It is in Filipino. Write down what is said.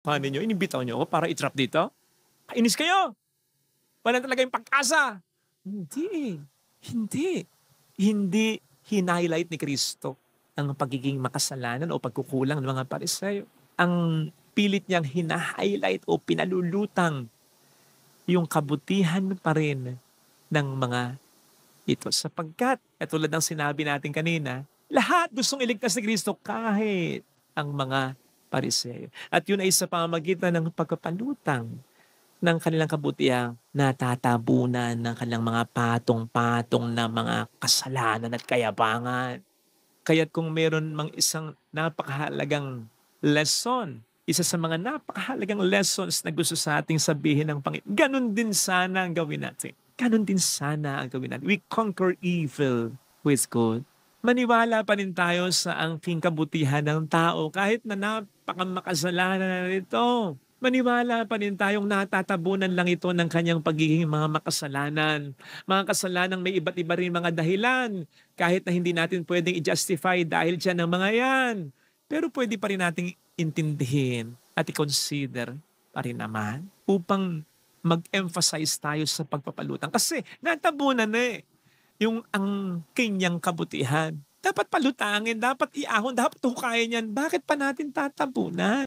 Paano niyo, inimbitaw niyo ako para i-trap dito? Kainis kayo! Wala talaga yung pag-asa. Hindi eh. Hindi. Hindi hinighlight ni Kristo ang pagiging makasalanan o pagkukulang ng mga Pariseo. Ang pilit niyang hina-highlight o pinalulutang yung kabutihan pa rin ng mga ito. Sapagkat, katulad ng sinabi natin kanina, lahat gustong iligtas ni Kristo kahit ang mga Pariseo. At yun ay sa pamamagitan ng pagpapalutang ng kanilang kabutihang natatabunan ng kanilang mga patong-patong na mga kasalanan at kayabangan. Kaya't kung meron mang isang napakahalagang lesson, isa sa mga napakahalagang lessons na gusto sa ating sabihin ng Panginoon, ganun din sana ang gawin natin. Ganun din sana ang gawin natin. We conquer evil with good. Maniwala pa rin tayo sa angking kabutihan ng tao kahit na napakamakasalanan na nito. Maniwala pa rin tayong natatabunan lang ito ng kanyang pagiging mga makasalanan. Mga kasalanang may iba't iba rin mga dahilan. Kahit na hindi natin pwedeng i-justify dahil dyan ng mga yan. Pero pwede pa rin nating intindihin at i-consider pa rin naman upang mag-emphasize tayo sa pagpapalutang. Kasi natabunan na eh. Yung ang kanyang kabutihan. Dapat palutangin, dapat iahon, dapat hukayin yan. Bakit pa natin tatabunan?